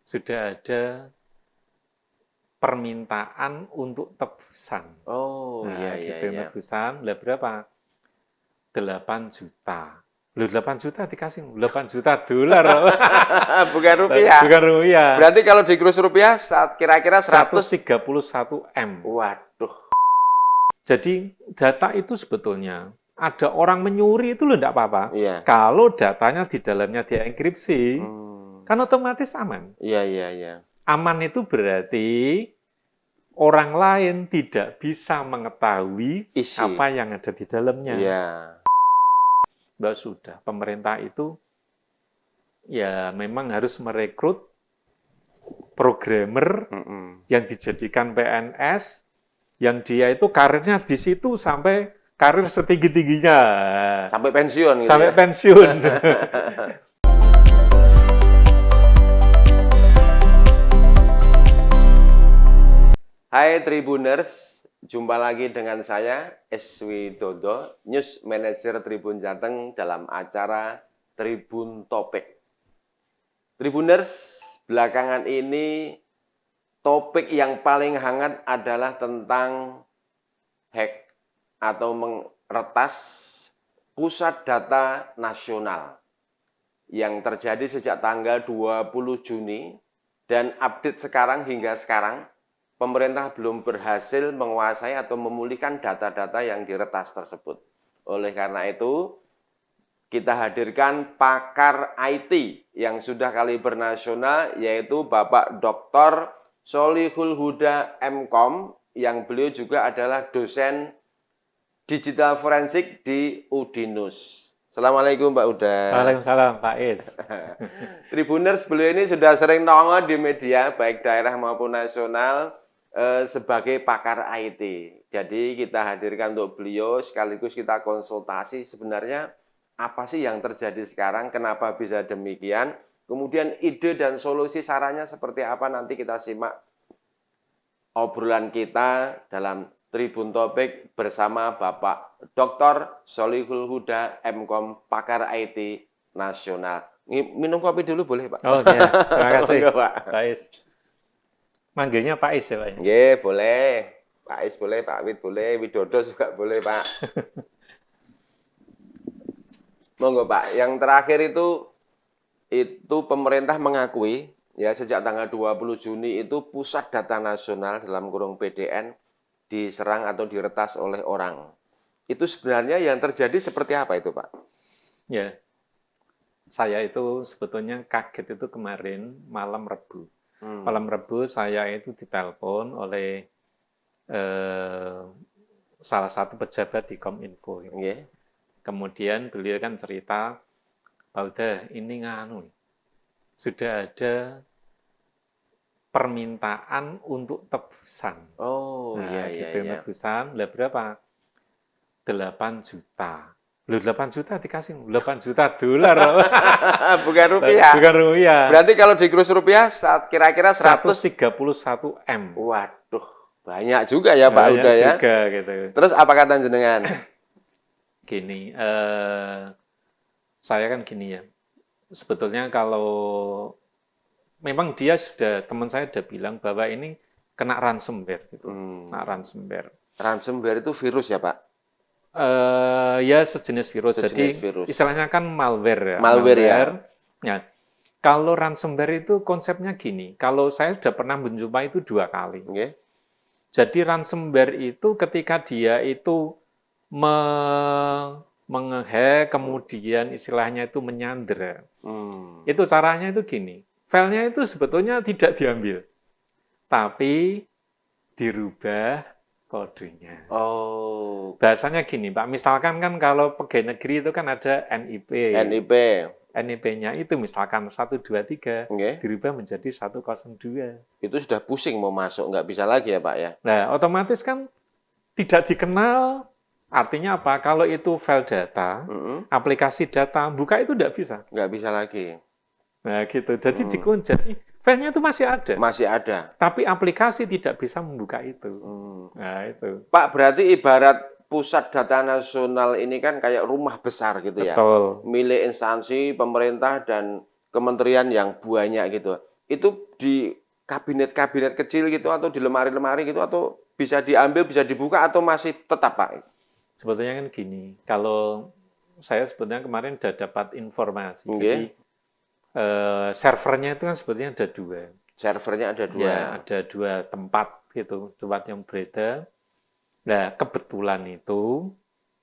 sudah ada permintaan untuk tebusan. Oh, Nah, iya, iya, gitu iya. tebusan. Lah berapa? 8 juta. Loh, 8 juta dikasih 8 juta dolar. Bukan rupiah. Bukan rupiah. Berarti kalau di kurs rupiah kira-kira 131 M. Waduh. Jadi data itu sebetulnya ada orang menyuri itu loh enggak apa-apa. Iya. Kalau datanya di dalamnya dienkripsi, kan otomatis aman. Iya, iya, iya. Aman itu berarti orang lain tidak bisa mengetahui Isi. apa yang ada di dalamnya. Iya. Mbak sudah, pemerintah itu ya memang harus merekrut programmer yang dijadikan PNS, yang dia itu karirnya di situ sampai karir setinggi-tingginya. Sampai pensiun gitu Sampai ya? pensiun. Hai Tribuners, jumpa lagi dengan saya, S. Widodo, News Manager Tribun Jateng dalam acara Tribun Topik. Tribuners, belakangan ini topik yang paling hangat adalah tentang hack atau meretas pusat data nasional yang terjadi sejak tanggal 20 Juni dan update sekarang hingga sekarang. Pemerintah belum berhasil menguasai atau memulihkan data-data yang diretas tersebut. Oleh karena itu, kita hadirkan pakar IT yang sudah kaliber nasional, yaitu Bapak Dr. Sholihul Huda MKom, yang beliau juga adalah dosen digital forensik di Udinus. Assalamualaikum Pak Huda. Waalaikumsalam Pak Is. Tribuners, beliau ini sudah sering nongol di media, baik daerah maupun nasional, sebagai pakar IT. Jadi kita hadirkan untuk beliau, sekaligus kita konsultasi sebenarnya apa sih yang terjadi sekarang, kenapa bisa demikian, kemudian ide dan solusi sarannya seperti apa, nanti kita simak obrolan kita dalam Tribun Topik bersama Bapak Dr. Sholihul Huda MKom, pakar IT nasional. Minum kopi dulu boleh Pak? Oh ya, terima kasih Pak. Pak Is. Manggilnya Pak Is ya Pak? Nggih, boleh. Pak Is boleh, Pak Wid boleh, Widodo juga boleh, Pak. Monggo, Pak. Yang terakhir itu pemerintah mengakui ya sejak tanggal 20 Juni itu pusat data nasional dalam kurung PDN diserang atau diretas oleh orang. Itu sebenarnya yang terjadi seperti apa itu, Pak? Ya. Saya itu sebetulnya kaget itu kemarin malam Rabu. Malam Rabu saya itu ditelepon oleh salah satu pejabat di Kominfo. Okay. Kemudian beliau kan cerita, Pak Huda, ini sudah ada permintaan untuk tebusan. Oh, nah, iya, gitu, iya. Tebusan, lah berapa? 8 juta. Loh, 8 juta dikasih 8 juta dolar. Bukan rupiah. Bukan rupiah. Berarti kalau di kurs rupiah kira-kira 131 M. Waduh, banyak juga ya Pak Huda ya. Juga gitu. Terus apa kata jenengan? Gini, saya kan gini ya. Sebetulnya kalau memang teman saya sudah bilang bahwa ini kena ransomware gitu. Kena ransomware. Ransomware itu virus ya Pak? Ya sejenis virus. Jadi virus. istilahnya kan malware ya. Malware ya. Ya. Kalau ransomware itu konsepnya gini. Kalau saya sudah pernah menjumpai itu 2 kali. Okay. Jadi ransomware itu ketika dia itu menghack, kemudian istilahnya itu menyandera. Itu caranya itu gini. Filenya itu sebetulnya tidak diambil, tapi dirubah kodenya. Oh. Bahasanya gini, Pak. Misalkan kan kalau pegawai negeri itu kan ada NIP. NIP-nya itu misalkan 123, okay. Dirubah menjadi 102. Itu sudah pusing mau masuk, nggak bisa lagi ya Pak ya? Nah, otomatis kan tidak dikenal. Artinya apa? Kalau itu file data, aplikasi data, buka itu tidak bisa. Nggak bisa lagi. Nah, gitu. Jadi dikunci. Jadi filenya itu masih ada. Masih ada. Tapi aplikasi tidak bisa membuka itu. Nah, itu. Pak, berarti ibarat pusat data nasional ini kan kayak rumah besar gitu ya. Betul. Milik instansi, pemerintah, dan kementerian yang banyak gitu. itu di kabinet-kabinet kecil gitu atau di lemari-lemari gitu atau bisa diambil, bisa dibuka atau masih tetap Pak? Sebetulnya kan gini, kalau saya sebetulnya kemarin udah dapat informasi. Jadi Nggih. servernya itu kan sebetulnya ada dua. Servernya ada Ya, dua. ada dua tempat gitu, tempat yang beredar. Nah, kebetulan itu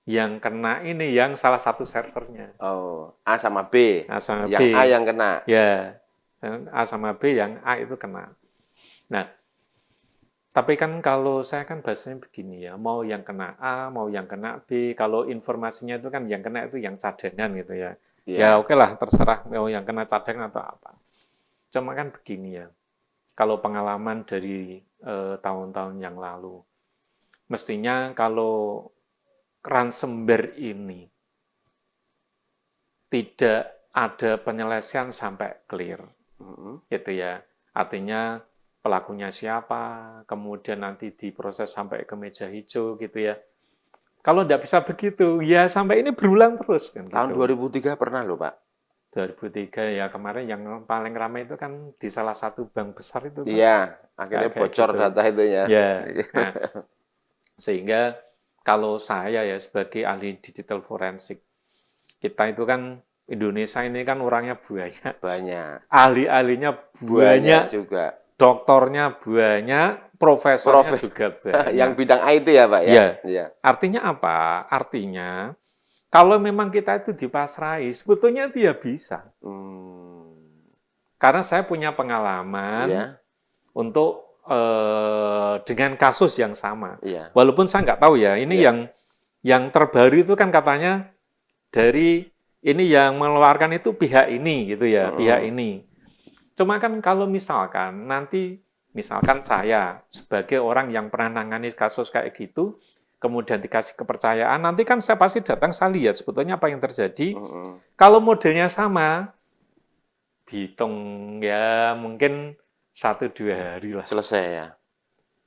yang kena ini yang salah satu servernya. Oh, A sama B. A sama B. Yang A yang kena. Ya, A sama B yang A itu kena. Nah, tapi kan kalau saya kan bahasanya begini ya, mau yang kena A, mau yang kena B, kalau informasinya itu kan yang kena itu yang cadangan gitu ya. Ya Iya. oke lah, terserah mau yang kena cadangan atau apa. Cuma kan begini ya, kalau pengalaman dari tahun-tahun yang lalu, mestinya kalau ransomware ini tidak ada penyelesaian sampai clear, gitu ya. Artinya pelakunya siapa, kemudian nanti diproses sampai ke meja hijau gitu ya. Kalau tidak bisa begitu, ya sampai ini berulang terus kan Tahun gitu. 2003 pernah loh Pak. 2003 ya kemarin yang paling ramai itu kan di salah satu bank besar itu kan. Iya, akhirnya Kayak bocor gitu. data itu ya. Ya, nah, sehingga kalau saya ya sebagai ahli digital forensik, kita itu kan Indonesia ini kan orangnya banyak, Banyak. ahli-ahlinya Banyak banyak, juga. doktornya banyak, profesornya juga Yang banyak. bidang IT ya Pak ya? Ya, Iya. artinya apa? Artinya kalau memang kita itu dipasrahi, sebetulnya dia bisa. Hmm. Karena saya punya pengalaman Iya, untuk dengan kasus yang sama. iya, Walaupun saya nggak tahu ya, ini iya. yang terbaru itu kan katanya dari ini yang mengeluarkan itu pihak ini gitu ya, pihak ini. Cuma kan kalau misalkan nanti misalkan saya sebagai orang yang pernah nangani kasus kayak gitu, kemudian dikasih kepercayaan, nanti kan saya pasti datang saya lihat sebetulnya apa yang terjadi. Kalau modelnya sama, dihitung ya mungkin 1-2 hari lah. Selesai ya.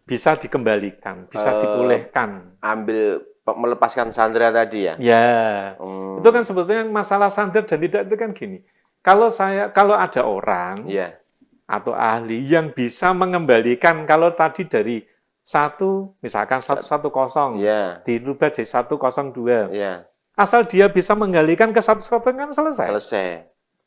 Bisa dikembalikan, bisa dipulihkan. Ambil melepaskan sandera tadi ya. Ya, itu kan Hmm. sebetulnya masalah sadar dan tidak itu kan gini. Kalau ada orang Iya, atau ahli yang bisa mengembalikan kalau tadi dari misalkan 110 iya, dirubah jadi 102. iya. Asal dia bisa menggalikan ke 110 kan selesai. Selesai.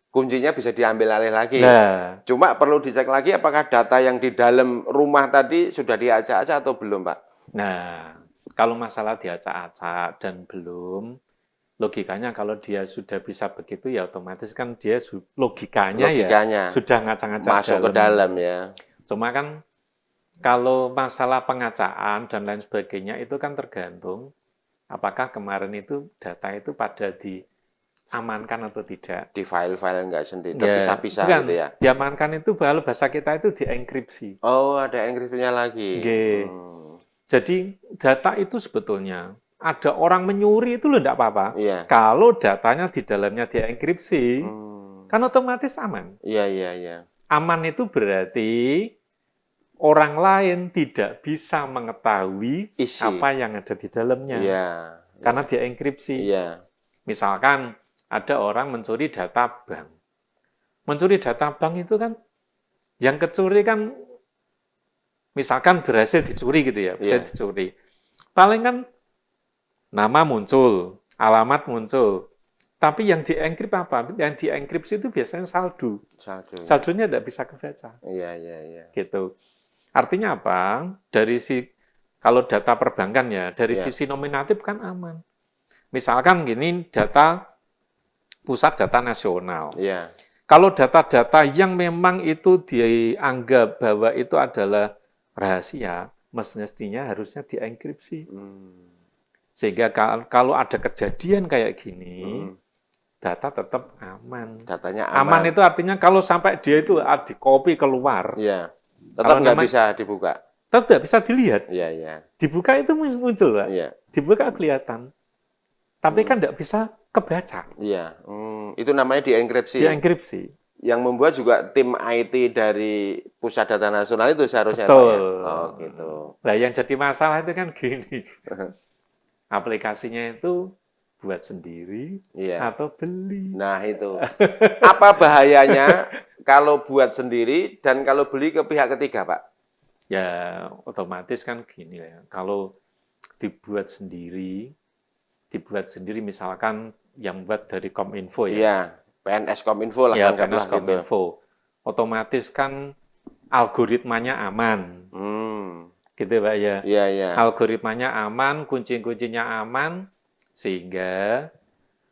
Kuncinya bisa diambil alih lagi. Nah, Cuma perlu dicek lagi apakah data yang di dalam rumah tadi sudah diacak-acak atau belum, Pak? nah, kalau masalah diacak-acak dan belum, logikanya kalau dia sudah bisa begitu ya otomatis kan dia logikanya ya Logikanya sudah ngacak-ngacak masuk ke dalam ya. Cuma kan kalau masalah pengacaan dan lain sebagainya itu kan tergantung apakah kemarin itu data itu pada diamankan atau tidak. Di file-file enggak sendiri, Ya, terpisah-pisah bukan. gitu ya. Diamankan itu kalau bahasa kita itu dienkripsi. Oh, ada enkripsinya lagi. Nggih. Jadi data itu sebetulnya ada orang menyuri itu loh enggak apa-apa. Iya. Kalau datanya di dalamnya dienkripsi, kan otomatis aman. Iya, iya, iya. Aman itu berarti orang lain tidak bisa mengetahui Isi. apa yang ada di dalamnya. Iya. Karena dia enkripsi. Iya. Misalkan ada orang mencuri data bank. Mencuri data bank itu kan yang kecuri kan misalkan berhasil dicuri gitu ya, bisa dicuri. Paling kan nama muncul, alamat muncul. Tapi yang dienkrip apa? Yang dienkripsi itu biasanya saldo. Saldonya tidak bisa kebaca. Iya, iya, iya. Gitu. Artinya apa? Kalau data perbankan ya, dari sisi nominatif kan aman. Misalkan gini, pusat data nasional. Iya. Kalau data-data yang memang itu dianggap bahwa itu adalah rahasia, mestinya harusnya dienkripsi. Sehingga kalau ada kejadian kayak gini, data tetap aman. Datanya aman. Aman itu artinya kalau sampai dia itu di-copy keluar, iya. Tetap nggak bisa dibuka. Tetap nggak bisa dilihat. Iya, iya. Dibuka itu muncul, Pak. Iya. Dibuka kelihatan. Tapi kan nggak bisa kebaca. Iya. Itu namanya dienkripsi. Dienkripsi. Yang membuat juga tim IT dari Pusat Data Nasional itu seharusnya. Betul. Pak, ya? Oh, gitu. Nah, yang jadi masalah itu kan gini. Aplikasinya itu buat sendiri Iya. atau beli. Nah, itu. Apa bahayanya kalau buat sendiri dan kalau beli ke pihak ketiga, Pak? Ya, otomatis kan gini ya. Kalau dibuat sendiri misalkan yang buat dari Kominfo ya. Iya, PNS Kominfo lah Ya, anggaplah PNS gitu. Kominfo. Otomatis kan algoritmanya aman. Gitu Pak ya. Iya, iya. Algoritmanya aman, kunci-kuncinya aman, sehingga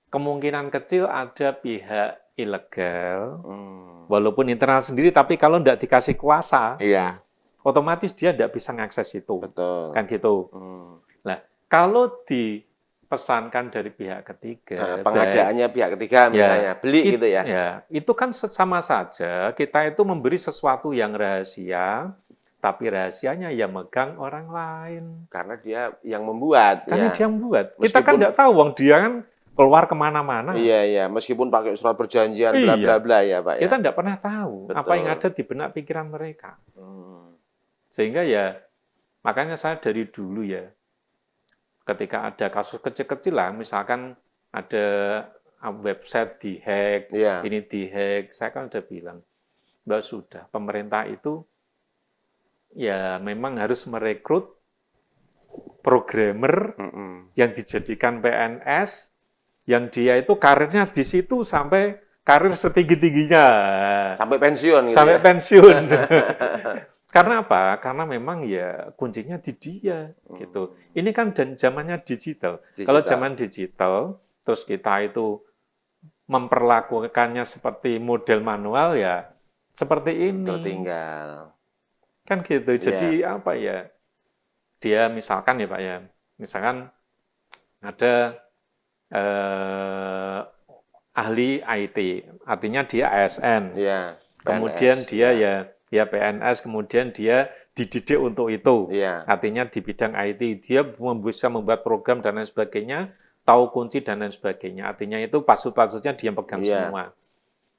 kemungkinan kecil ada pihak ilegal, walaupun internal sendiri, tapi kalau tidak dikasih kuasa, Iya, otomatis dia tidak bisa mengakses itu. betul. Kan gitu. Nah, kalau dipesankan dari pihak ketiga, Pengadaannya pihak ketiga misalnya, beli gitu ya. ya, itu kan sama saja kita itu memberi sesuatu yang rahasia, tapi rahasianya ya megang orang lain. Karena dia yang membuat. Karena Ya. dia yang membuat. Kita kan tidak tahu, wong dia kan keluar kemana-mana. Iya, iya. Meskipun pakai surat perjanjian, bla bla bla ya, Pak ya. Kita tidak pernah tahu apa yang ada di benak pikiran mereka. Sehingga ya, makanya saya dari dulu ya, ketika ada kasus kecil-kecilan, misalkan ada website dihack, ini dihack, saya kan udah bilang, Mbak sudah, pemerintah itu ya memang harus merekrut programmer yang dijadikan PNS, yang dia itu karirnya di situ sampai karir setinggi-tingginya. Sampai pensiun. Gitu sampai ya? Pensiun. Karena apa? Karena memang ya kuncinya di dia. Gitu. Ini kan dan zamannya digital. Kalau zaman digital, terus kita itu memperlakukannya seperti model manual ya seperti ini. Tertinggal. Kan gitu. Jadi apa ya? Dia misalkan ya Pak ya, misalkan ada ahli IT, artinya dia ASN. Ya, kemudian dia ya PNS, kemudian dia dididik untuk itu. Artinya di bidang IT, dia bisa membuat program dan lain sebagainya, tahu kunci dan lain sebagainya. Artinya itu password-passwordnya dia pegang semua.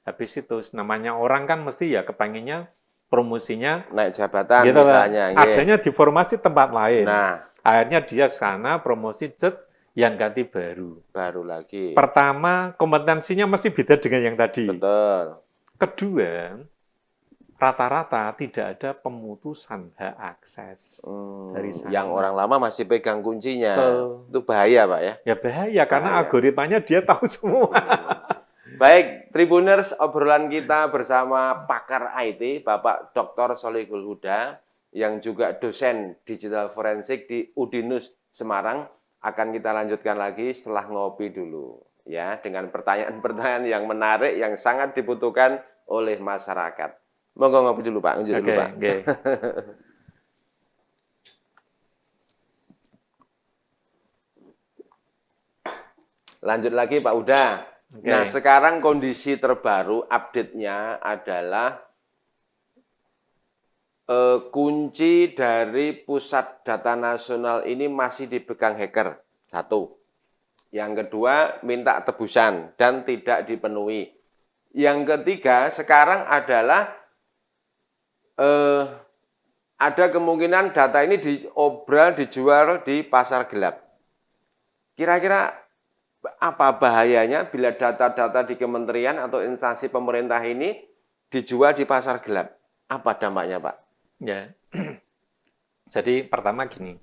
Habis itu, namanya orang kan mesti ya kepengennya promosinya naik jabatan gitu misalnya. Adanya di formasi tempat lain. Nah, akhirnya dia sana promosi yang ganti baru. Baru lagi. Pertama, kompetensinya mesti beda dengan yang tadi. Betul. Kedua, rata-rata tidak ada pemutusan hak akses dari sana. Yang orang lama masih pegang kuncinya. Itu bahaya, Pak ya? Ya bahaya, karena algoritmanya dia tahu semua. Baik, Tribuners, obrolan kita bersama pakar IT, Bapak Dr. Sholihul Huda, yang juga dosen digital forensik di Udinus Semarang, akan kita lanjutkan lagi setelah ngopi dulu. Ya, dengan pertanyaan-pertanyaan yang menarik, yang sangat dibutuhkan oleh masyarakat. Monggo ngopi dulu, Pak. Lanjut dulu, Pak. Lanjut lagi, Pak Huda. Nah, sekarang kondisi terbaru, update-nya adalah kunci dari pusat data nasional ini masih dipegang hacker. Satu. Yang kedua, minta tebusan dan tidak dipenuhi. Yang ketiga, sekarang adalah ada kemungkinan data ini diobral, dijual di pasar gelap. Kira-kira apa bahayanya bila data-data di kementerian atau instansi pemerintah ini dijual di pasar gelap? Apa dampaknya, Pak? Ya, jadi pertama gini,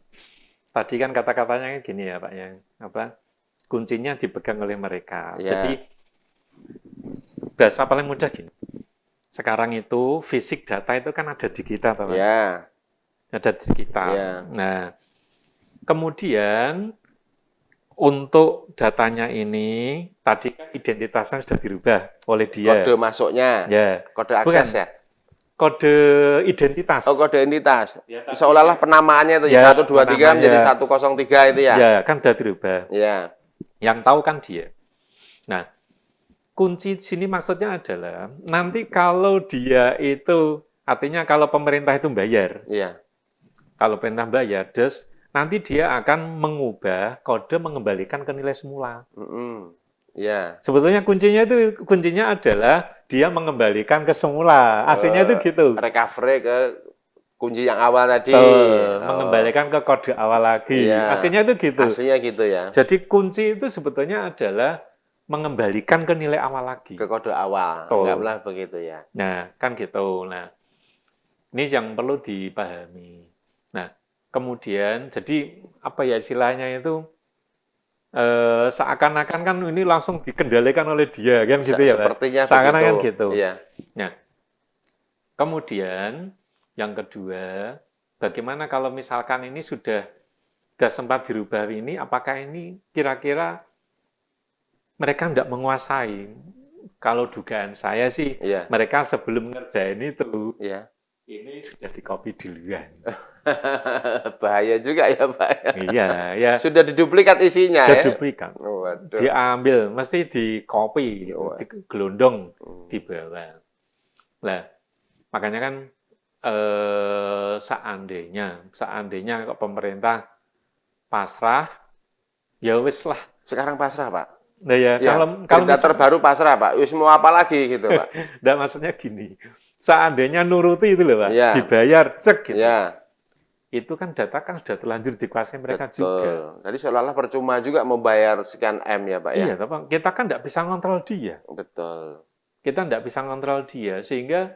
tadi kan kata-katanya gini ya Pak ya, kuncinya dipegang oleh mereka. Jadi bahasa paling mudah gini, sekarang itu fisik data itu kan ada di kita, Pak. Ada di kita. Nah, kemudian untuk datanya ini, tadi kan identitasnya sudah dirubah oleh dia. Kode masuknya, kode akses ya? Kode identitas. Oh, kode identitas. Seolah-olah penamaannya itu 123 menjadi 103 itu ya? Ya, kan sudah dirubah. Ya. Yang tahu kan dia. Nah, kunci sini maksudnya adalah, nanti kalau dia itu, artinya kalau pemerintah itu bayar. Kalau pemerintah bayar, nanti dia akan mengubah kode mengembalikan ke nilai semula. Sebetulnya kuncinya adalah dia mengembalikan ke semula. Aslinya itu gitu. Recovery ke kunci yang awal tadi. Mengembalikan ke kode awal lagi. Iya. Aslinya itu gitu. Aslinya gitu ya. Jadi kunci itu sebetulnya adalah mengembalikan ke nilai awal lagi. Ke kode awal. Betul. Anggaplah begitu ya. Nah, kan gitu. Nah, ini yang perlu dipahami. Nah, kemudian jadi apa ya istilahnya itu seakan-akan kan ini langsung dikendalikan oleh dia kan gitu ya, Pak? Sepertinya Seakan-akan begitu. gitu. Iya. Nah, kemudian yang kedua, bagaimana kalau misalkan ini sudah sempat dirubah ini, apakah ini kira-kira mereka tidak menguasai? Kalau dugaan saya sih, Iya. mereka sebelum ngerjain itu, Iya. ini sudah dikopi duluan. Bahaya juga ya, Pak. Iya, ya. Sudah diduplikat isinya Sudah ya. duplikat. Waduh. Diambil, mesti dikopi, gitu, Wah. digelondong di bawah. Nah, makanya kan seandainya kok pemerintah pasrah, ya wis lah. Sekarang pasrah, Pak. Nah ya, Ya, kalau berita terbaru pasrah, Pak. Wis mau apa lagi gitu, Pak. Nggak, maksudnya gini, seandainya nuruti itu loh, Pak, Ya. dibayar, cek gitu. Ya, Itu kan data kan sudah terlanjur dikuasai mereka betul. juga. Jadi seolah-olah percuma juga membayar sekian M ya, Pak ya. Iya, Pak. Kita kan nggak bisa ngontrol dia. Betul. Kita nggak bisa ngontrol dia, sehingga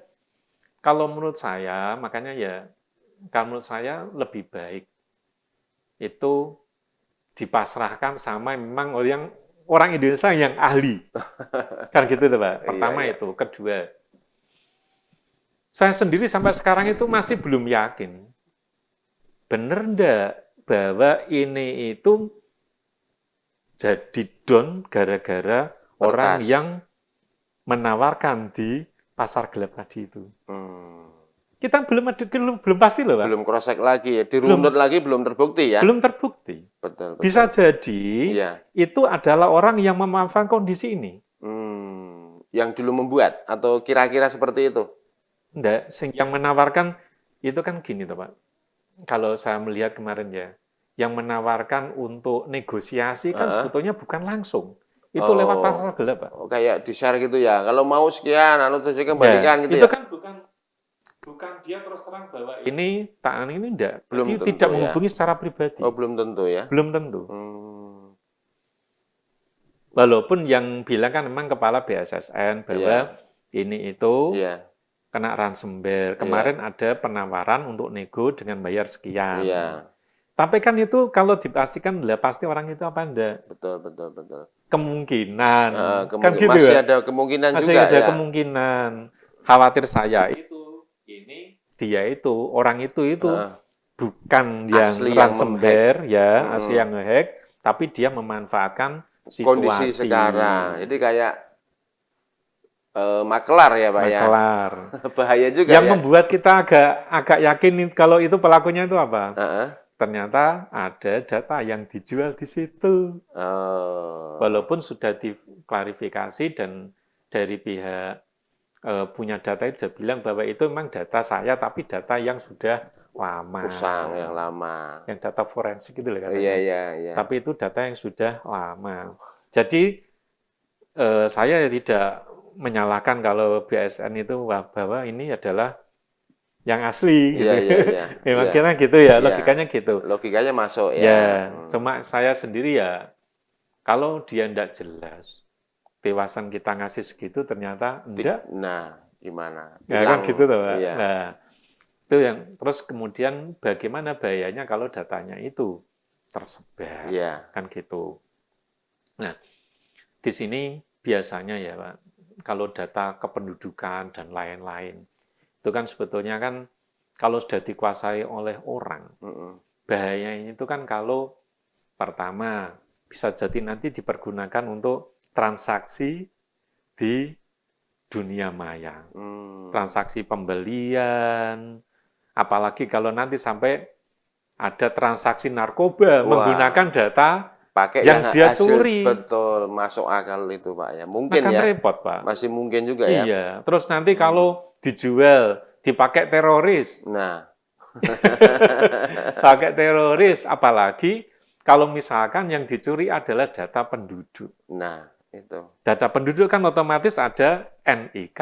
kalau menurut saya, makanya ya, kalau menurut saya lebih baik itu dipasrahkan sama memang orang Indonesia yang ahli. Kan gitu tuh, Pak. Pertama Iya. itu. Kedua, saya sendiri sampai sekarang itu masih belum yakin. Bener enggak bahwa ini itu jadi down gara-gara orang yang menawarkan di pasar gelap tadi itu. Kita belum pasti loh, Pak. Belum cross-check lagi ya, dirunut lagi belum terbukti ya. Belum terbukti. Betul. Bisa jadi Iya. itu adalah orang yang memanfaatkan kondisi ini. Yang dulu membuat atau kira-kira seperti itu? Enggak, yang menawarkan itu kan gini toh, Pak. Kalau saya melihat kemarin ya, yang menawarkan untuk negosiasi kan sebetulnya bukan langsung. Itu lewat pasar gelap, Pak. Kayak di-share gitu ya. Kalau mau sekian, terus kembalikan gitu itu ya. Itu kan bukan dia terus terang bahwa ini enggak. Belum Dia tentu, tidak menghubungi secara pribadi. belum tentu ya. Belum tentu. Walaupun yang bilang kan memang kepala BSSN bahwa ini itu kena ransomware. Kemarin ada penawaran untuk nego dengan bayar sekian. Tapi kan itu kalau dipastikan pasti orang itu apa enggak? Betul. Kemungkinan. Kan gitu masih ada kemungkinan masih juga ada ya. Kemungkinan. Khawatir saya dia itu orang itu bukan yang ransomware ya, asli yang ngehack, tapi dia memanfaatkan situasi. Kondisi sekarang. Jadi kayak makelar ya, Pak ya. Makelar. Bahaya juga yang membuat kita agak yakin kalau itu pelakunya itu apa? Ternyata ada data yang dijual di situ. Walaupun sudah diklarifikasi dan dari pihak punya data itu sudah bilang bahwa itu memang data saya, tapi data yang sudah lama. Usang yang lama. Yang data forensik itu loh katanya. Iya. Tapi itu data yang sudah lama. Jadi saya tidak menyalahkan kalau BSN itu bahwa ini adalah yang asli. Iya. Memang kira gitu ya, logikanya gitu. Logikanya masuk ya. Cuma saya sendiri ya, kalau dia tidak jelas, kewasan kita ngasih segitu ternyata enggak. Nah, gimana? Ya kan gitu tuh, Pak. Iya. Nah, itu yang terus kemudian bagaimana bahayanya kalau datanya itu tersebar. Kan gitu. Nah, di sini biasanya ya, Pak, kalau data kependudukan dan lain-lain, itu kan sebetulnya kan kalau sudah dikuasai oleh orang, bahayanya itu kan kalau pertama bisa jadi nanti dipergunakan untuk transaksi di dunia maya. Transaksi pembelian, apalagi kalau nanti sampai ada transaksi narkoba menggunakan data yang dia curi. Betul, masuk akal itu, Pak ya. Mungkin kan ya. Repot, Pak. Masih mungkin juga ya. Iya, terus nanti kalau dijual, dipakai teroris. Nah. Pakai teroris, apalagi kalau misalkan yang dicuri adalah data penduduk. Nah, itu. Data penduduk kan otomatis ada NIK,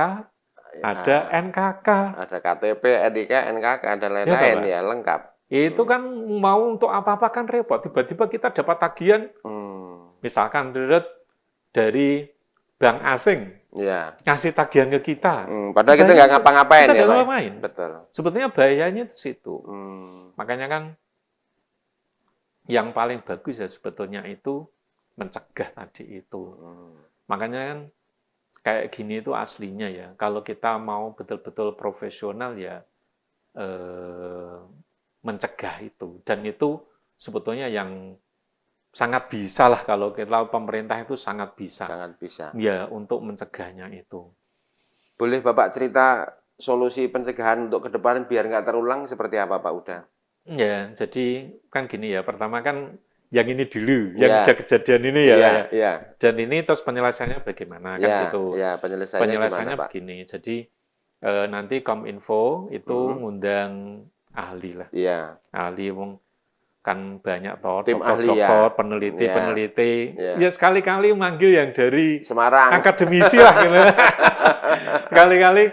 ada NKK. Ada KTP, NIK, NKK, dan Ya, lain-lain Pak. ya, lengkap. Itu kan mau untuk apa-apa kan repot. Tiba-tiba kita dapat tagihan, misalkan dari bank asing, Ya. ngasih tagihan ke kita. Padahal kita nggak ngapa-ngapain kita ya, nggak Pak. ngapain. Betul. Sebetulnya bahayanya di situ. Makanya kan yang paling bagus ya sebetulnya itu mencegah tadi itu. Makanya kan kayak gini itu aslinya ya. Kalau kita mau betul-betul profesional ya mencegah itu. Dan itu sebetulnya yang sangat bisa lah kalau kita pemerintah itu sangat bisa. Sangat bisa. Ya untuk mencegahnya itu. Boleh Bapak cerita solusi pencegahan untuk ke depan biar nggak terulang seperti apa Pak Uda? Ya, jadi kan gini ya. Pertama kan yang ini dulu, yang udah kejadian ini ya. Dan ini terus penyelesaiannya bagaimana kan gitu. Penyelesaiannya begini. Jadi nanti Kominfo itu ngundang ahli lah. Ahli kan banyak tim ahli dokter, peneliti. Ya sekali-kali manggil yang dari Semarang, akademisi lah gitu. Sekali-kali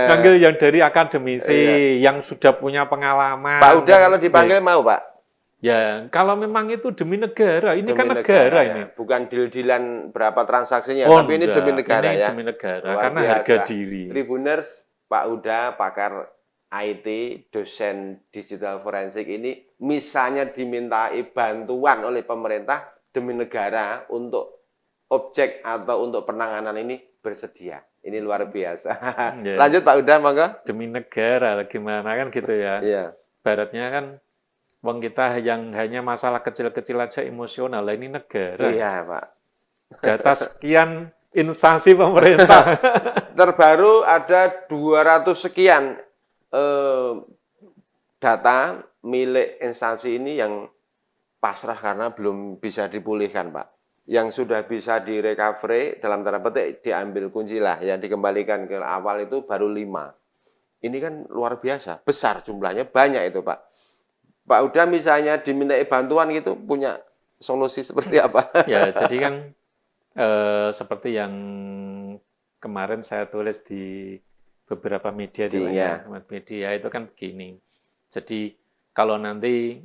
manggil yang dari akademisi yang sudah punya pengalaman. Pak Uda kalau dipanggil mau Pak? Ya, kalau memang itu demi negara, ini kan negara ini. Bukan deal-dealan berapa transaksinya, tapi ini demi negara ya. Demi negara, karena harga diri. Tribuners, Pak Uda, pakar IT, dosen digital forensik ini misalnya dimintai bantuan oleh pemerintah demi negara untuk objek atau untuk penanganan ini bersedia. Ini luar biasa. Lanjut Pak Uda, monggo. Demi negara, gimana kan gitu ya. Baratnya kan wong kita yang hanya masalah kecil-kecil aja emosional, lah ini negara. Iya, Pak. Data sekian instansi pemerintah. Terbaru ada 200 sekian data milik instansi ini yang pasrah karena belum bisa dipulihkan, Pak. Yang sudah bisa direcovery, dalam tanda petik diambil kunci lah, yang dikembalikan ke awal itu baru 5. Ini kan luar biasa, besar jumlahnya, banyak itu, Pak. Pak Uda misalnya dimintai bantuan gitu, punya solusi seperti apa? Ya, jadi kan seperti yang kemarin saya tulis di beberapa media media itu kan begini. Jadi kalau nanti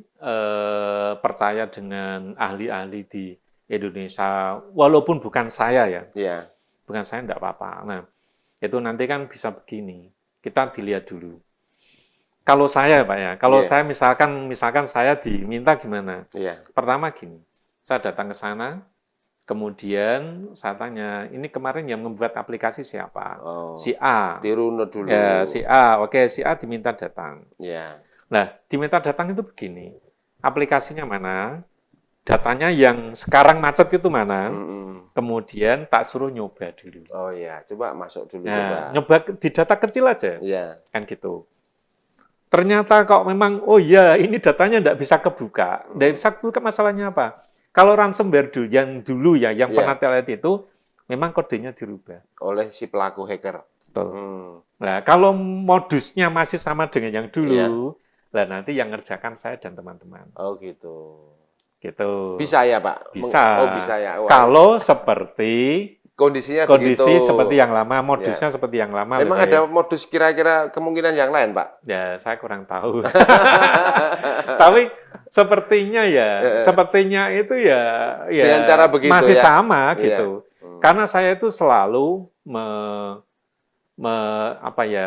percaya dengan ahli-ahli di Indonesia, walaupun bukan saya ya, bukan saya enggak apa-apa. Nah, itu nanti kan bisa begini. Kita dilihat dulu. Kalau saya Pak ya, kalau saya misalkan saya diminta gimana? Pertama gini, saya datang ke sana, kemudian saya tanya, ini kemarin yang membuat aplikasi siapa? Si A. Dirunut dulu. Ya, si A. Oke, si A diminta datang. Nah, diminta datang itu begini, aplikasinya mana? Datanya yang sekarang macet itu mana? Kemudian tak suruh nyoba dulu. Oh iya, coba masuk dulu. Nyoba di data kecil aja. Kan gitu. Ternyata kok memang, oh ya ini datanya tidak bisa kebuka. Tidak bisa kebuka masalahnya apa? Kalau ransomware yang dulu ya, yang pernah terlihat itu, memang kodenya dirubah. Oleh si pelaku hacker. Betul. Nah, kalau modusnya masih sama dengan yang dulu, lah nanti yang ngerjakan saya dan teman-teman. Oh gitu. Gitu. Bisa ya Pak? Bisa. Oh bisa ya. Kalau seperti kondisi begitu. Seperti yang lama, modusnya seperti yang lama. Memang ada modus kira-kira kemungkinan yang lain, Pak? Ya, saya kurang tahu. Tapi sepertinya sepertinya itu ya dengan cara begitu masih sama gitu. Karena saya itu selalu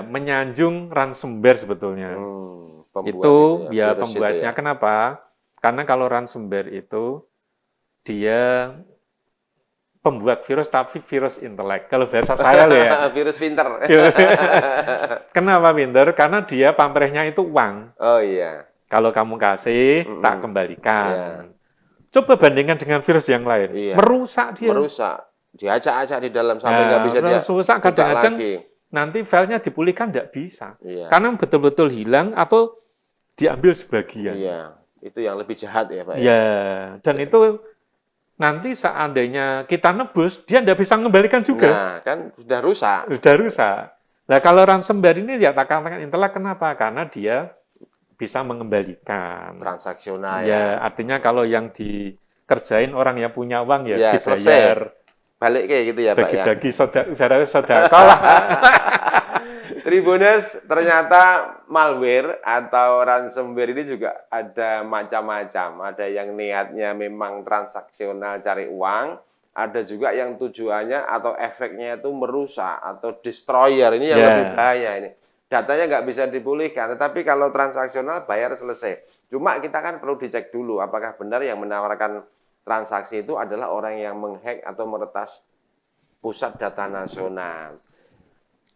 menyanjung ransomware sebetulnya. Itu ya pembuatnya. Kenapa? Karena kalau ransomware itu dia pembuat virus tapi virus intelek. Kalau bahasa saya loh ya. Virus pinter. Kenapa pinter? Karena dia pamrihnya itu uang. Oh iya. Kalau kamu kasih, tak kembalikan. Coba bandingkan dengan virus yang lain. Merusak dia. Merusak. Diacak-acak di dalam sampai nggak bisa dia rusak. Kadang-kadang nanti filenya dipulihkan nggak bisa. Karena betul-betul hilang atau diambil sebagian. Iya. Itu yang lebih jahat ya Pak. Ya, dan itu nanti seandainya kita nebus, dia tidak bisa mengembalikan juga. Nah, kan sudah rusak. Sudah rusak. Nah, kalau ransomware ini ya tak katakan intelek, kenapa? Karena dia bisa mengembalikan. Transaksional ya. Artinya kalau yang dikerjain orang yang punya uang ya dibayar. Selesai. Balik kayak gitu ya Pak ya. Bagi-bagi saudara lah. Tribuners, ternyata malware atau ransomware ini juga ada macam-macam. Ada yang niatnya memang transaksional cari uang, ada juga yang tujuannya atau efeknya itu merusak atau destroyer. Ini yang lebih bahaya ini. Datanya nggak bisa dipulihkan, tetapi kalau transaksional bayar selesai. Cuma kita kan perlu dicek dulu apakah benar yang menawarkan transaksi itu adalah orang yang menghack atau meretas pusat data nasional.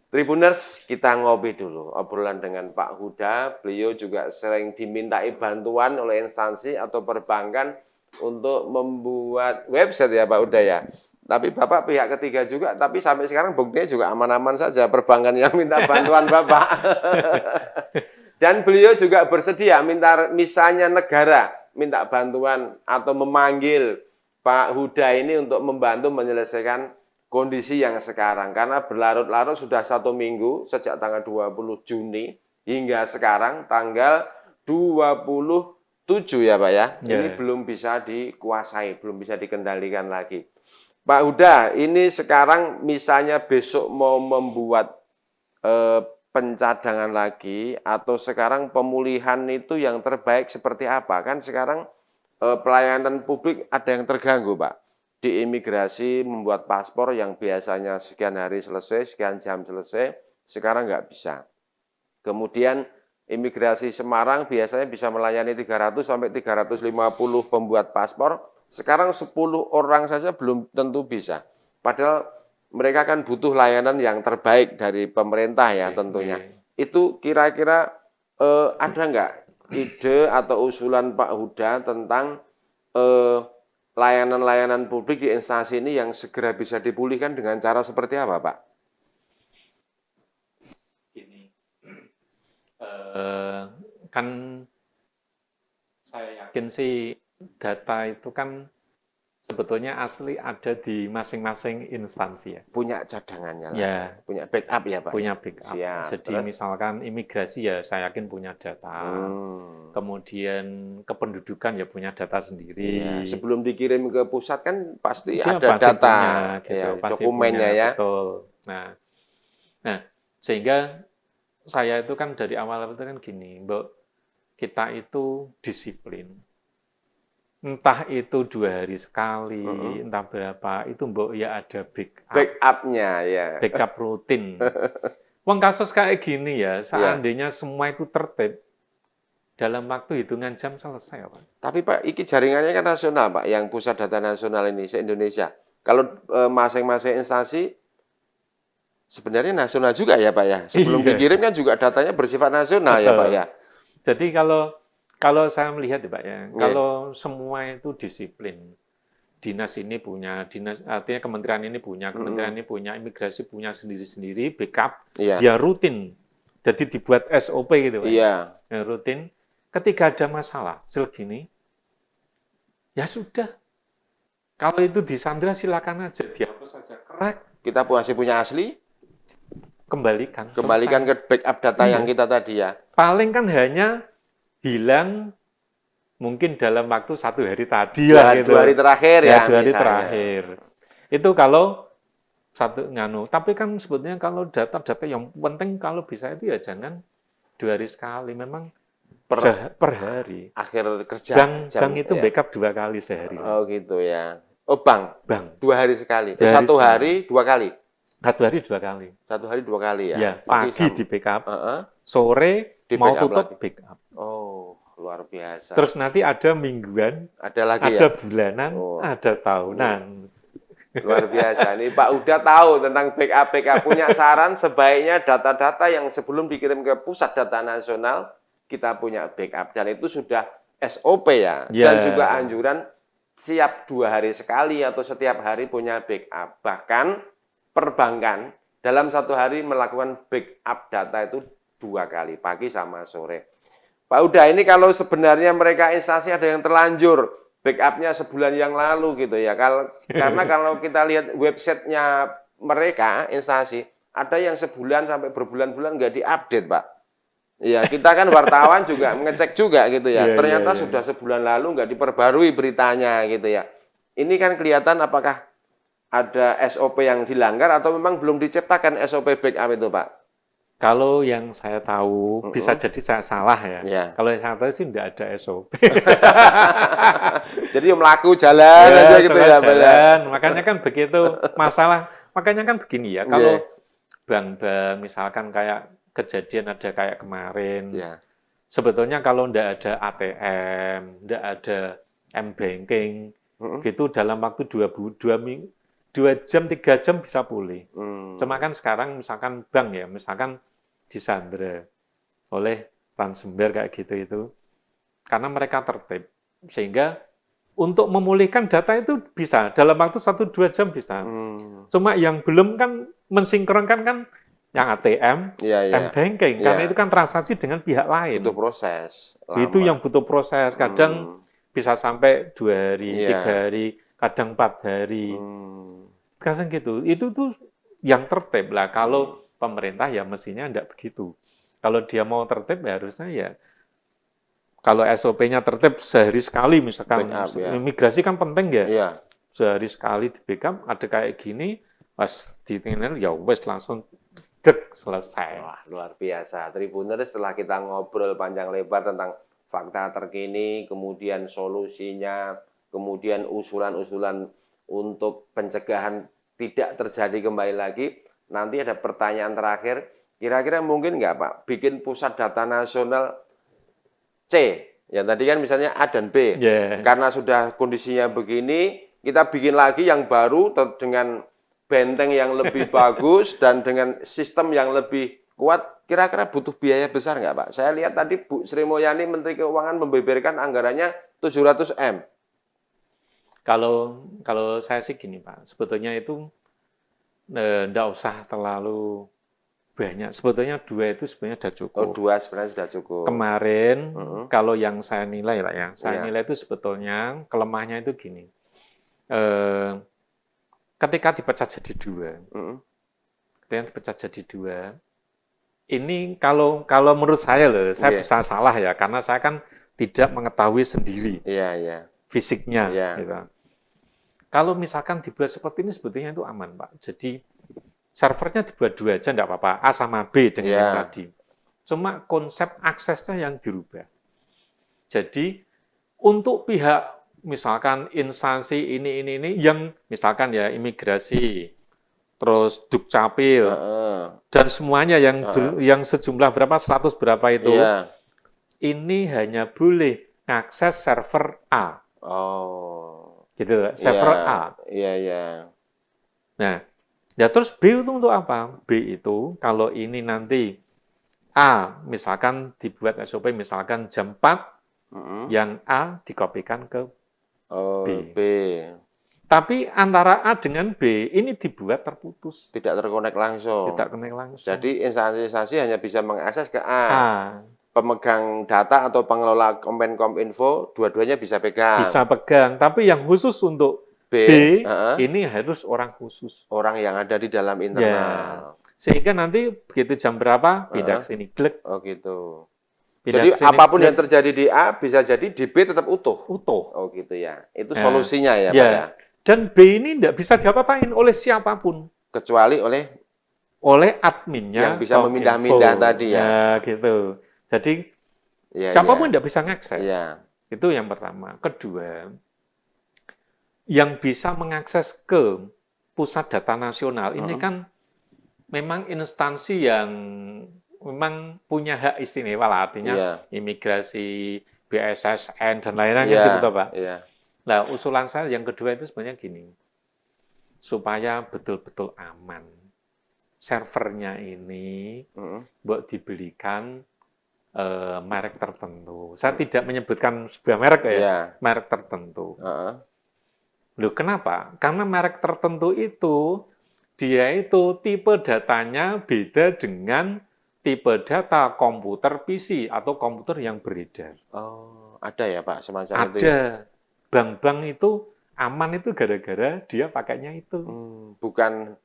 Tribuners, kita ngopi dulu, obrolan dengan Pak Huda. Beliau juga sering dimintai bantuan oleh instansi atau perbankan untuk membuat website ya Pak Huda ya. Tapi Bapak pihak ketiga juga, tapi sampai sekarang buktinya juga aman-aman saja perbankan yang minta bantuan Bapak. Dan beliau juga bersedia misalnya negara minta bantuan atau memanggil Pak Huda ini untuk membantu menyelesaikan kondisi yang sekarang, karena berlarut-larut sudah 1 minggu sejak tanggal 20 Juni hingga sekarang tanggal 27 ya Pak ya. Ini belum bisa dikuasai, belum bisa dikendalikan lagi. Pak Huda, ini sekarang misalnya besok mau membuat pencadangan lagi atau sekarang pemulihan itu yang terbaik seperti apa? Kan sekarang pelayanan publik ada yang terganggu Pak. Di imigrasi membuat paspor yang biasanya sekian hari selesai, sekian jam selesai, sekarang nggak bisa. Kemudian imigrasi Semarang biasanya bisa melayani 300 sampai 350 pembuat paspor, sekarang 10 orang saja belum tentu bisa. Padahal mereka kan butuh layanan yang terbaik dari pemerintah ya tentunya. Itu kira-kira ada nggak ide atau usulan Pak Huda tentang layanan-layanan publik di instansi ini yang segera bisa dipulihkan dengan cara seperti apa, Pak? Gini, kan saya yakin sih data itu kan sebetulnya asli ada di masing-masing instansi ya. Punya cadangannya lah. Ya. Punya backup ya, Pak? Punya backup. Siap. Jadi Terus? misalkan imigrasi ya saya yakin punya data. Kemudian kependudukan ya punya data sendiri. Ya, sebelum dikirim ke pusat kan pasti Dia ada data, punya, gitu, ya, pasti dokumennya punya, ya. Betul. Nah, sehingga saya itu kan dari awal itu kan gini, Mbak, kita itu disiplin. Entah itu 2 hari sekali, entah berapa, itu Mbak ya ada backup. Backupnya ya. Backup rutin. Wong kasus kayak gini ya, seandainya semua itu tertib, dalam waktu hitungan jam selesai, Pak. Tapi Pak, iki jaringannya kan nasional, Pak, yang pusat data nasional ini se-Indonesia. Kalau masing-masing instansi sebenarnya nasional juga ya, Pak ya. Sebelum dikirim kan juga datanya bersifat nasional ya, Pak ya. Jadi kalau saya melihat ya, Pak ya, kalau semua itu disiplin. Dinas ini punya, artinya kementerian ini punya, kementerian ini punya, imigrasi punya sendiri-sendiri, backup, dia rutin. Jadi dibuat SOP gitu, Pak. Iya. Rutin. Ketika ada masalah, gini, ya sudah. Kalau itu disandra silakan aja, dihapus saja. Crack. Kita masih punya asli. Kembalikan ke backup data yang kita tadi ya. Paling kan hanya hilang mungkin dalam waktu 1 hari tadi lah. 2 hari terakhir ya. 2 hari terakhir. Itu kalau satu nganu. Tapi kan sebetulnya kalau data-data yang penting kalau bisa itu ya jangan 2 hari sekali. Memang per hari. Akhir kerja. Bank itu backup 2 kali sehari. Oh gitu ya. Oh bank. 2 hari sekali. 1 hari 2 kali. 1 hari 2 kali. 1 hari 2 kali ya. Ya, pagi di backup. Sore mau tutup backup. Oh, luar biasa. Terus nanti ada mingguan, ada lagi ada bulanan, ada tahunan. Luar biasa. Ini Pak Huda tahu tentang backup. Punya saran sebaiknya data-data yang sebelum dikirim ke pusat data nasional kita punya backup, dan itu sudah SOP ya. Dan juga anjuran siap 2 hari sekali atau setiap hari punya backup. Bahkan perbankan dalam 1 hari melakukan backup data itu 2 kali, pagi sama sore. Pak Huda, ini kalau sebenarnya mereka instansi ada yang terlanjur backupnya sebulan yang lalu gitu ya. Karena kalau kita lihat websitenya mereka instansi, ada yang sebulan sampai berbulan-bulan nggak diupdate, Pak. Iya, kita kan wartawan juga ngecek juga gitu ya. Ternyata sudah sebulan lalu nggak diperbarui beritanya gitu ya. Ini kan kelihatan apakah ada SOP yang dilanggar atau memang belum diciptakan SOP backup itu, Pak? Kalau yang saya tahu, bisa jadi saya salah ya. Ya. Kalau yang saya tahu sih tidak ada SOP. Jadi melaku jalan aja gitu ya, Pak ya. Jalan. Makanya kan begitu masalah. Makanya kan begini ya. Kalau Iya. bank-bank misalkan kayak kejadian ada kayak kemarin, Ya. sebetulnya kalau tidak ada ATM, tidak ada M-Banking, gitu dalam waktu 2 jam, 3 jam bisa pulih. Cuma kan sekarang misalkan bank ya, misalkan disandra oleh ransomware kayak gitu itu, karena mereka tertib. Sehingga untuk memulihkan data itu bisa, dalam waktu 1-2 jam bisa. Cuma yang belum kan mensinkronkan kan yang ATM, Iya. M-Banking, karena Iya. itu kan transaksi dengan pihak lain. Butuh proses. Itu Lama. yang butuh proses, kadang bisa sampai 2 hari, Iya. 3 hari, kadang 4 hari. Kadang gitu. Itu tuh yang tertib lah. Kalau pemerintah ya mestinya enggak begitu. Kalau dia mau tertib ya harusnya ya, kalau SOP-nya tertib sehari sekali misalkan, Backup, ya. imigrasi kan penting ya. Iya. Sehari sekali di backup, ada kayak gini, pas ditinggalin ya wes langsung dek selesai. Wah, luar biasa. Tribuners, setelah kita ngobrol panjang lebar tentang fakta terkini, kemudian solusinya, kemudian usulan-usulan untuk pencegahan tidak terjadi kembali lagi, nanti ada pertanyaan terakhir, kira-kira mungkin nggak Pak, bikin pusat data nasional C, ya tadi kan misalnya A dan B, karena sudah kondisinya begini, kita bikin lagi yang baru dengan benteng yang lebih bagus dan dengan sistem yang lebih kuat, kira-kira butuh biaya besar nggak Pak? Saya lihat tadi Bu Sri Mulyani Menteri Keuangan membeberkan anggarannya 700 M. Kalau saya sih gini Pak, sebetulnya itu enggak usah terlalu banyak. Sebetulnya 2 itu sebenarnya sudah cukup. Oh, 2 sebenarnya sudah cukup. Kemarin, kalau yang saya nilai Pak ya, saya nilai itu sebetulnya kelemahnya itu gini. Ketika dipecah jadi 2, ini kalau menurut saya loh, saya bisa salah ya, karena saya kan tidak mengetahui sendiri fisiknya. Gitu. Kalau misalkan dibuat seperti ini sebetulnya itu aman Pak. Jadi servernya dibuat 2 aja enggak apa-apa, A sama B dengan yang tadi. Cuma konsep aksesnya yang dirubah. Jadi untuk pihak misalkan instansi ini yang misalkan ya imigrasi, terus Dukcapil, dan semuanya yang sejumlah berapa, 100 berapa itu, ini hanya boleh mengakses server A. Gitu, server A. Nah, ya terus B itu untuk apa? B itu kalau ini nanti A, misalkan dibuat SOP misalkan jam 4, yang A dikopikan ke B. Tapi antara A dengan B ini dibuat terputus. Tidak terkonek langsung. Jadi instansi-instansi hanya bisa mengakses ke A. Pemegang data atau pengelola Kemenkominfo, dua-duanya bisa pegang. Bisa pegang, tapi yang khusus untuk B ini harus orang khusus. Orang yang ada di dalam internal. Sehingga nanti begitu jam berapa, pindah ke sini, klik. Oh gitu. Jadi apapun yang terjadi di A, bisa jadi di B tetap utuh? Utuh. Oh gitu ya. Itu solusinya ya Pak ya? Dan B ini tidak bisa diapa-apain oleh siapapun. Kecuali oleh adminnya. Yang bisa memindah-mindah tadi ya? Gitu. Jadi siapapun tidak bisa mengakses. Itu yang pertama. Kedua, yang bisa mengakses ke pusat data nasional ini kan memang instansi yang memang punya hak istimewa lah, artinya imigrasi, BSSN dan lain-lain gitu Pak. Nah, usulan saya yang kedua itu sebenarnya gini, supaya betul-betul aman, servernya ini buat dibelikan merek tertentu. Saya tidak menyebutkan sebuah merek merek tertentu. Loh, kenapa? Karena merek tertentu itu dia itu tipe datanya beda dengan tipe data komputer PC atau komputer yang beredar. Oh, ada ya Pak semacam itu ya? Ada. Bank-bank itu aman itu gara-gara dia pakainya itu. Bukan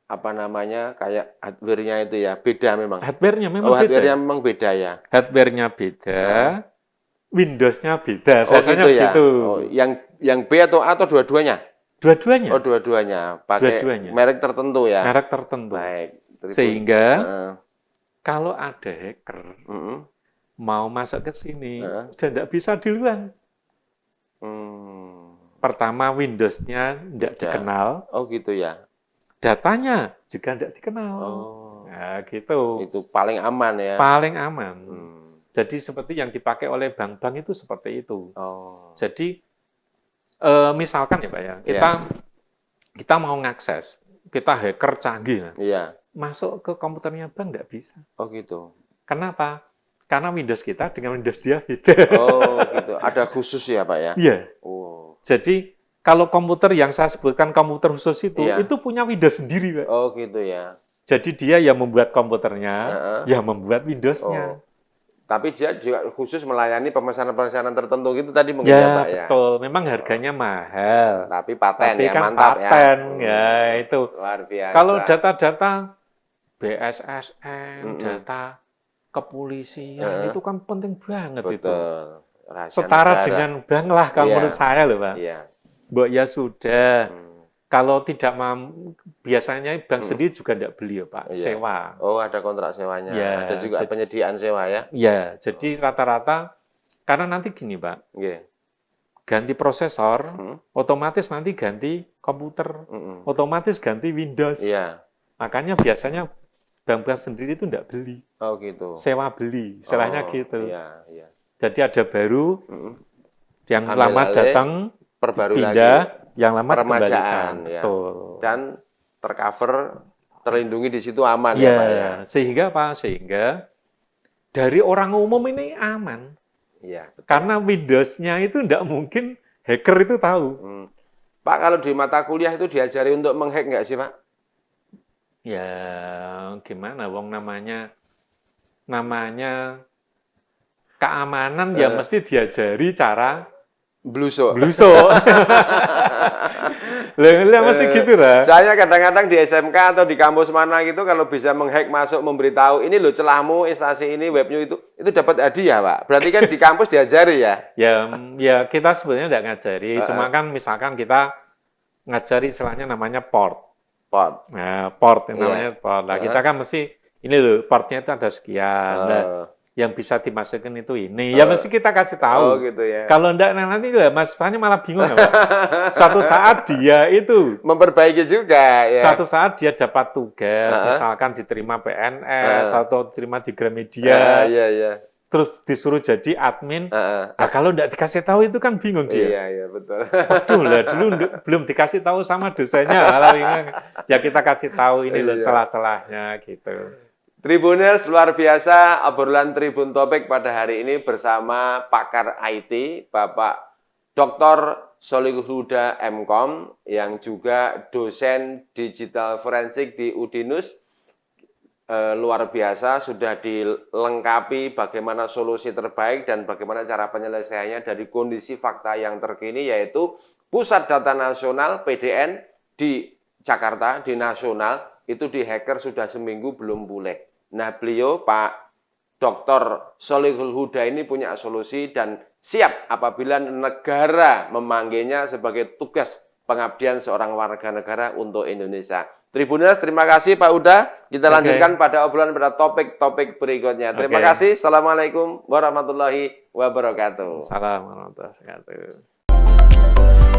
apa namanya kayak hardware-nya itu ya, beda memang. Hardware-nya memang beda. Hardware-nya memang beda ya. Hardware-nya beda, Windows-nya beda. Biasanya gitu ya. Oh, yang B atau A atau dua-duanya? Dua-duanya. Oh, dua-duanya. Pakai merek tertentu ya. Merek tertentu. Baik. Sehingga Kalau ada hacker Mm-mm. mau masuk ke sini, Heeh. udah nggak bisa duluan. Hmm. Pertama, Windows-nya nggak Beda. dikenal, Oh gitu ya. datanya juga nggak dikenal. Oh, Nah, gitu. itu paling aman ya. Paling aman. Hmm. Jadi seperti yang dipakai oleh bank-bank itu seperti itu. Oh. Jadi misalkan ya Pak ya, Iya. kita mau ngakses, kita hacker canggih, Iya. masuk ke komputernya bank nggak bisa. Oh gitu. Kenapa? Karena Windows kita dengan Windows dia beda. Oh gitu. Ada khusus ya Pak ya? Iya. Oh. Jadi kalau komputer yang saya sebutkan komputer khusus Iya. itu punya Windows sendiri, Pak. Oh gitu ya. Jadi dia yang membuat komputernya, Heeh. yang membuat Windows-nya. Oh. Tapi dia juga khusus melayani pemesanan-pemesanan tertentu gitu tadi mungkin ya Pak ya? Betul. Memang harganya mahal. Tapi paten Tapi ya, kan mantap paten, ya. ya itu. Luar biasa. Kalau data-data BSSN, Mm-mm. data kepolisian, itu kan penting banget itu. Betul. Rahasia Setara negara. dengan bank lah kalau Iya. menurut saya loh Pak. Iya. Mbok ya sudah. Hmm. Kalau tidak biasanya bank sendiri juga tidak beli ya Pak, Iya. sewa. Oh, ada kontrak sewanya. Ya, Ada juga penyediaan sewa ya? Ya, jadi rata-rata, karena nanti gini Pak, Iya. ganti prosesor, Hmm. otomatis nanti ganti komputer, Mm-mm. otomatis ganti Windows. Iya. Makanya biasanya bank-bank sendiri itu tidak beli, Oh gitu. sewa beli, istilahnya Oh, gitu. Iya, iya. Jadi ada baru, Mm-mm. yang Ambil lama alih, datang, Perbarui pindah, lagi. yang lama Peremajaan, dikembalikan. ya. Betul. Dan tercover, terlindungi di situ aman Ya, ya Pak ya? sehingga apa? Sehingga dari orang umum ini aman. Iya. Betul. Karena Windows-nya itu tidak mungkin hacker itu tahu. Hmm. Pak, kalau di mata kuliah itu diajari untuk menghack nggak sih Pak? Ya, gimana wong namanya keamanan ya mesti diajari cara Blusuk. Lah mesti gitu lah. Saya kadang-kadang di SMK atau di kampus mana gitu kalau bisa menghack masuk memberitahu ini loh celahmu instansi ini webnya itu dapat hadiah Pak. Berarti kan di kampus diajari ya? Ya kita sebenarnya tidak ngajari, cuma kan misalkan kita ngajari istilahnya namanya port. Port. Nah, port yang namanya port. Nah, kita kan mesti ini loh portnya itu ada sekian. Nah, yang bisa dimasukin itu ini. Ya mesti kita kasih tahu. Oh gitu ya. Kalau enggak nanti lah Mas Fahnya malah bingung ya, Pak. Suatu saat dia itu memperbaiki juga ya. suatu saat dia dapat tugas, misalkan diterima PNS atau diterima di Gramedia. Iya. Terus disuruh jadi admin. Nah, kalau enggak dikasih tahu itu kan bingung dia. Iya, betul. Waduh lah, dulu belum dikasih tahu sama dosennya. Malah bingung. Ya kita kasih tahu ini loh celah-celahnya gitu. Tribuners, luar biasa obrolan Tribun Topik pada hari ini bersama pakar IT, Bapak Dr. Sholihul Huda MKom, yang juga dosen digital forensik di Udinus. Luar biasa, sudah dilengkapi bagaimana solusi terbaik dan bagaimana cara penyelesaiannya dari kondisi fakta yang terkini, yaitu Pusat Data Nasional PDN di Jakarta, di nasional, itu di hacker sudah seminggu belum pulih. Nah, beliau Pak Dr. Sholihul Huda ini punya solusi dan siap apabila negara memanggilnya sebagai tugas pengabdian seorang warga negara untuk Indonesia. Tribuners, terima kasih Pak Huda. Kita lanjutkan pada obrolan pada topik-topik berikutnya. Terima kasih. Assalamualaikum warahmatullahi wabarakatuh. Assalamualaikum warahmatullahi wabarakatuh.